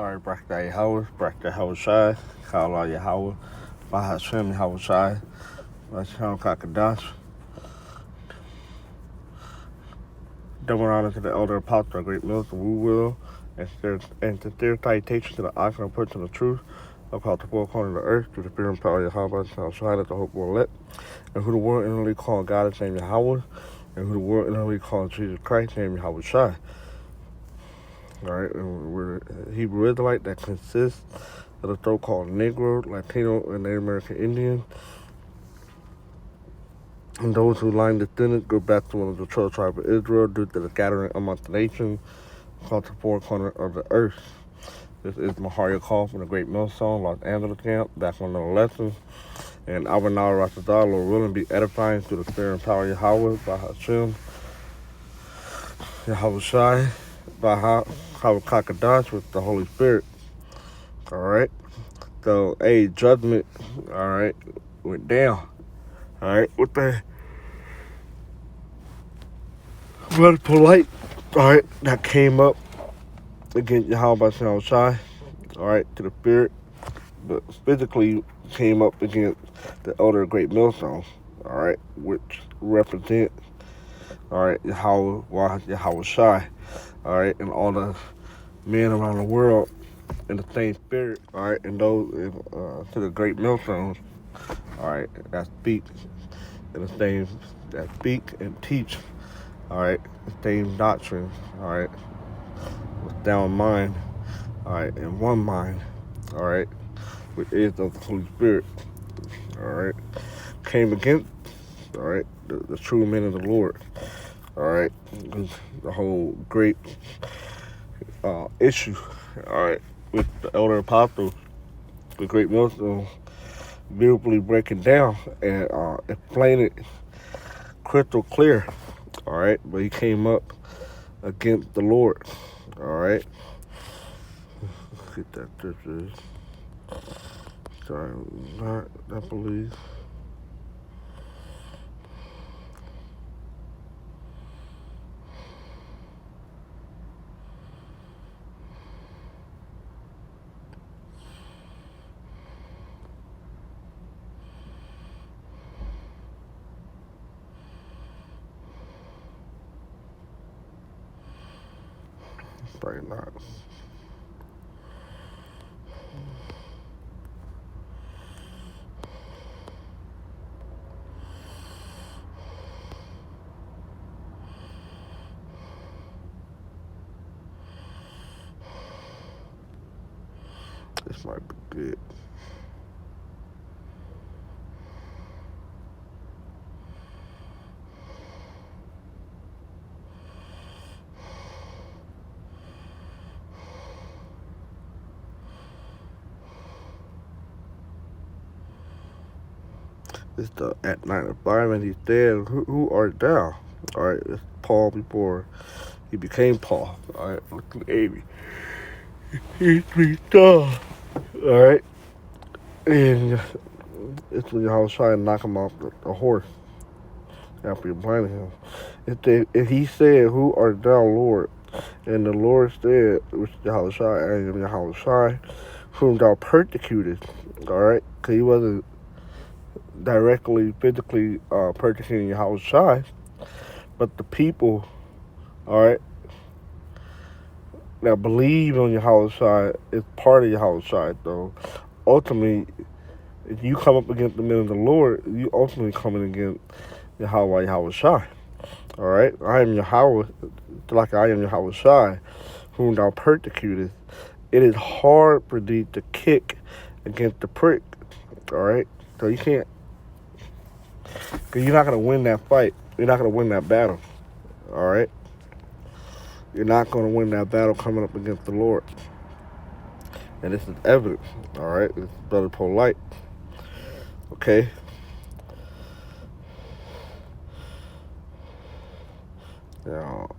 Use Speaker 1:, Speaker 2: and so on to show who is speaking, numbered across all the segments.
Speaker 1: Alright, Brakta Yahawah, Brakta Yahawashi, Kala Yahawah, Bahashem Yahawashi, Vasham Kakadash. Double honor to the elder apostle, great minister, woo will, and sincere citation to the icon of person of truth, about the four corners of the earth, to the fear and power of Yahawah, and shine at the hope will elect, and who the world inwardly called God, his name Yahawah, and who the world inwardly called Jesus Christ, name Yahawashi. Alright, and we're a Hebrew Israelite that consists of the so-called Negro, Latino, and Native American Indian. And those who line descendants go back to one of the 12 tribes of Israel due to the gathering amongst the nations across the four corners of the earth. This is Maharia Call from the Great Millstone, Los Angeles camp, back on another lesson. And I will now, Rasadah, Lord willing, be edifying through the spirit and power of Yahawah, by Hashem, Yahawashi, by Kakadash with the Holy Spirit. Alright? So, Judgement, alright, went down. Alright, with the Polight, alright, that came up against Yahawah Yahawashi, alright, to the spirit, but physically came up against the elder great millstone, alright, which represents, alright, Yahawah Yahawashi, alright, and all the men around the world in the same spirit, alright, and those to the great millstones, alright, that speak in the same, that speak and teach, alright, the same doctrine, alright, with sound mind, alright, and one mind, alright, which is of the Holy Spirit, alright, came against, alright, the true men of the Lord, alright, the whole great issue, alright, with the elder apostles, the great millstone, beautifully breaking down and explaining it crystal clear, alright, but he came up against the Lord, alright. Let's get that scripture. Sorry, not, I believe. Probably not. This might be good. It's the at 9:05, and he said, who art thou? Alright, it's Paul before he became Paul. Alright, look at Amy. He's 3 stars. Alright. And it's when y'all was trying to knock him off the horse after he blinded him. If he said, who art thou, Lord? And the Lord said, which Yahawashi, I am Yahawashi, whom thou persecutest. Alright? Because he wasn't directly, physically persecuting Yahawashi, but the people, alright, that believe on Yahawashi is part of Yahawashi, though. Ultimately, if you come up against the men of the Lord, you ultimately coming against Yahawah Yahawashi. Alright? I am Yahawah, like I am Yahawashi, whom thou persecutest. It is hard for thee to kick against the prick. Alright? So you can't, because you're not going to win that fight. You're not going to win that battle. Alright? You're not going to win that battle coming up against the Lord. And this is evidence. Alright? This is Brother Polight. Okay? Now,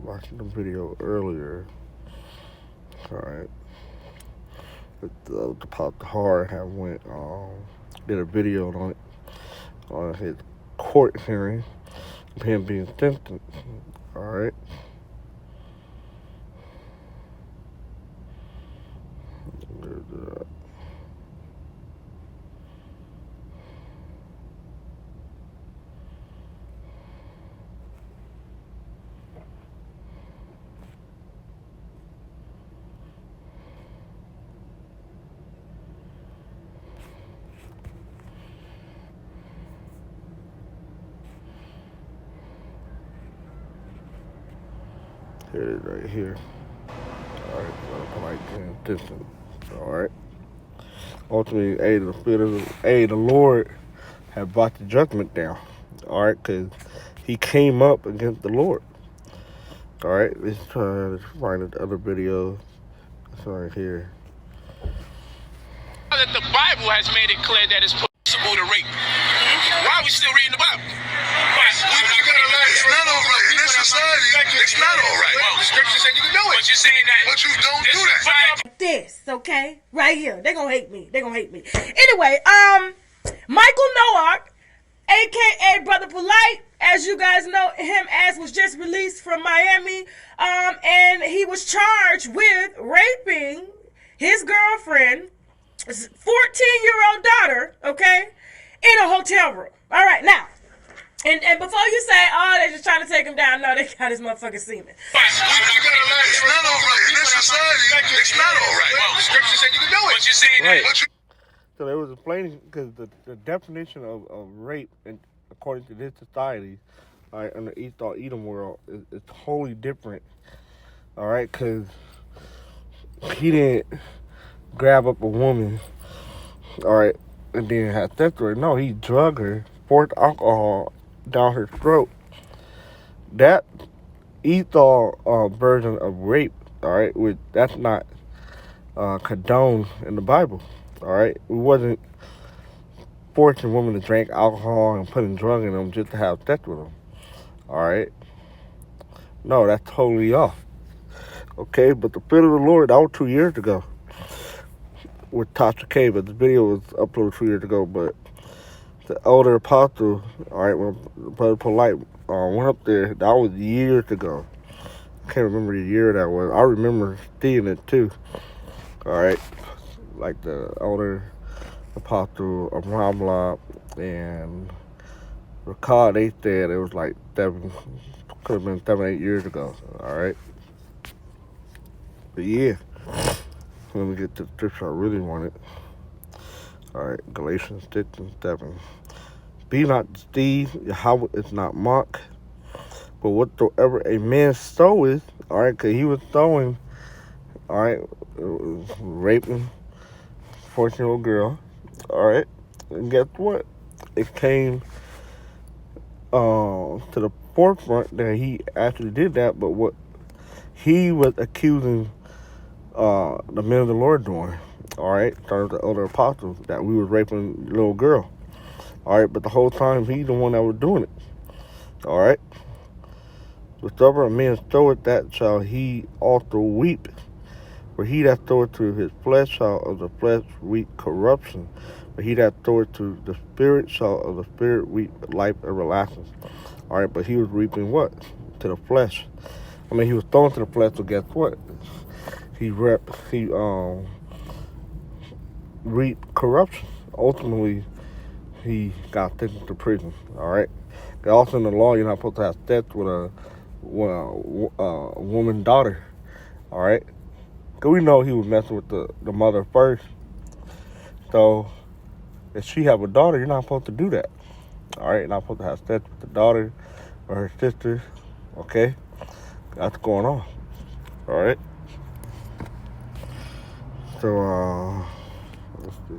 Speaker 1: watching the video earlier. Alright. The Pop the Hard have went did a video on it on his court hearing of him being sentenced. All right. Here it is right here. All right, Polight being sentenced. All right. Ultimately, the Lord had brought the judgment down. All right, because he came up against the Lord. All right, let's find the other video. It's right here.
Speaker 2: That the Bible has made it clear that it's possible to rape. Why are we still reading the Bible?
Speaker 3: You gotta learn it's not all right. In this society, it's not all right.
Speaker 2: Well, the scripture said you can do it. But you're saying that.
Speaker 3: But you don't do that.
Speaker 4: This, okay? Right here. They're gonna hate me. Anyway, Michael Nowak, aka Brother Polight, as you guys know him as, was just released from Miami. And he was charged with raping his girlfriend, 14-year-old daughter, okay, in a hotel room. All right, now, and before you say, oh, they're just trying to take him down, no, they got his motherfucking semen.
Speaker 3: You gotta learn it's not all right. In this society, it's not all right.
Speaker 2: Well, the scripture said you can do it. But you're saying that.
Speaker 1: So they was explaining, because the definition of rape, and according to this society, all right, in the Edom world, is totally different. All right, because he didn't grab up a woman, all right, and then have sex with her. No, he drugged her, poured alcohol down her throat. That Esau version of rape, all right, that's not condoned in the Bible, all right. We wasn't forcing women to drink alcohol and putting drugs in them just to have sex with them, all right. No, that's totally off. Okay, but the Spirit of the Lord, that was 2 years ago with Tasha K, but the video was uploaded 2 years ago. But the elder apostle, all right, when Brother Polight went up there, that was years ago. I can't remember the year that was. I remember seeing it too. All right, like the elder apostle of Ramla and Ricard, they said it was like could have been 7, 8 years ago. All right. But yeah, let me get to the scripture I really wanted. All right, Galatians 6:7. Be not deceived, Yahawah is not mocked. But whatsoever a man soweth, all right, because he was sowing, all right, raping 14-year-old girl, all right, and guess what? It came to the forefront that he actually did that, but what he was accusing the men of the Lord doing, all right, started the elder apostles, that we was raping the little girl, all right, but the whole time he's the one that was doing it, all right. Whatsoever a man soweth, that shall he also weep. For he that soweth to his flesh shall of the flesh weep corruption, but he that soweth to the Spirit shall of the Spirit weep life everlasting. All right, but he was reaping what? To the flesh. I mean, he was throwing to the flesh, so guess what? He reaped corruption. Ultimately, he got taken to prison. All right. Also in the law, you're not supposed to have sex with a woman's daughter. All right. Because we know he was messing with the mother first. So if she have a daughter, you're not supposed to do that. All right. You're not supposed to have sex with the daughter or her sister. Okay. That's going on. All right. So, let's see.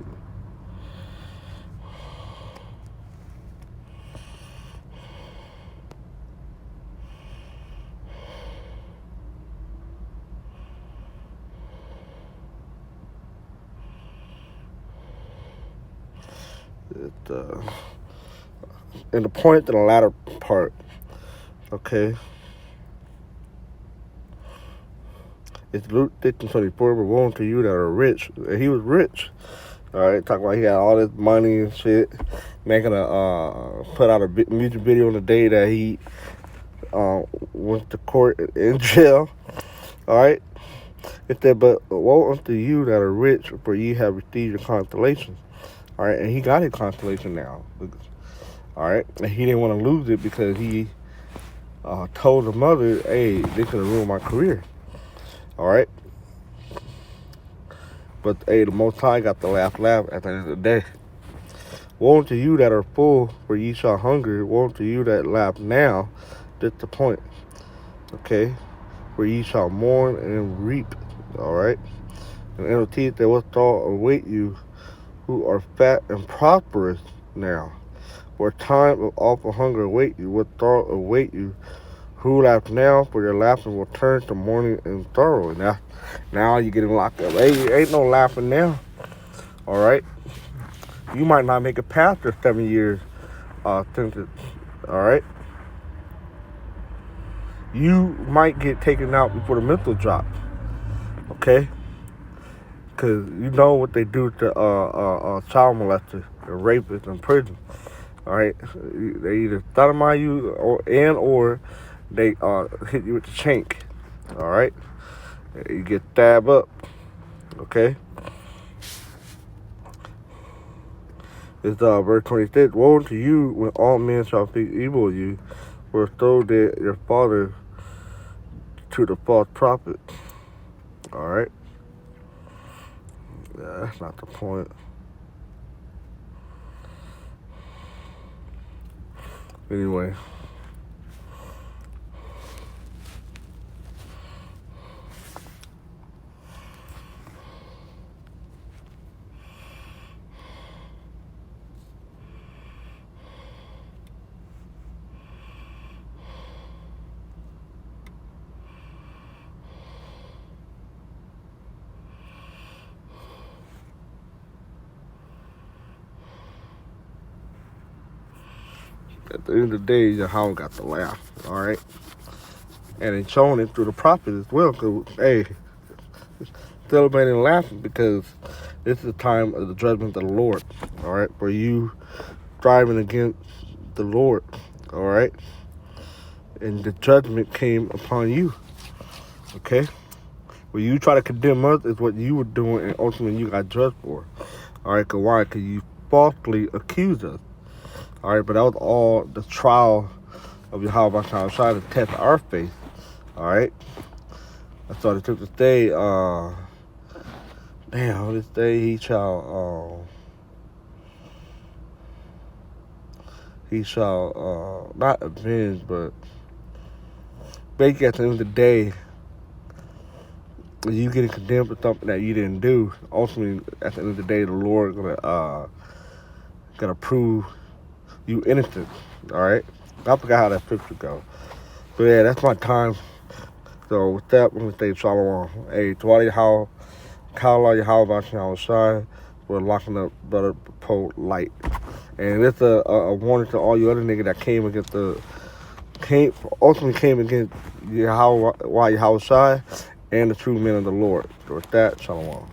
Speaker 1: And the point to the latter part, okay, it's Luke 15:24, but woe unto you that are rich. And he was rich. All right, talking about he had all this money and shit. making put out a music video on the day that he went to court in jail. All right. It said, but woe unto you that are rich, for ye have received your consolation. All right, and he got his consolation now. All right, and he didn't want to lose it because he told the mother, hey, this could have ruined my career. All right. But, hey, the Most High got the laugh at the end of the day. Woe unto you that are full, for ye shall hunger. Woe unto you that laugh now. That's the point. Okay? For ye shall mourn and reap. All right? And in the teeth that what thought await you, who are fat and prosperous now. For a time of awful hunger await you. What thought await you, who laugh now, for your laughing will turn to mourning and sorrow. Now you're getting locked up. Hey, ain't no laughing now. All right? You might not make it past the 7 years sentence. All right? You might get taken out before the mental drop. Okay? Because you know what they do to child molesters and rapists in prison. All right? They either sodomize you or they hit you with the shank. All right? You get stabbed up. Okay? It's verse 26. Woe unto you when all men shall speak evil of you, for so did your father to the false prophet. All right? Yeah, that's not the point. Anyway. At the end of the day, Yahawah got the laugh, all right? And it's showing it through the prophet as well, because, hey, celebrating and laughing because this is the time of the judgment of the Lord, all right? For you striving against the Lord, all right? And the judgment came upon you, okay? When you try to condemn us is what you were doing, and ultimately you got judged for, all right? Because why? Because you falsely accused us. All right, but that was all the trial of Yahawah trying to test our faith. All right. That's why they took this day. This day he shall not avenge, but basically at the end of the day, you getting condemned for something that you didn't do. Ultimately, at the end of the day, the Lord gonna prove you innocent, all right? I forgot how that scripture goes. But yeah, that's my time. So with that, I'm going to say shalom. Hey, to all Yahawah, Yahawashi, we're locking up Brother Polight. And it's a warning to all you other niggas that ultimately came against Yahawashi and the true men of the Lord. So with that, shalom.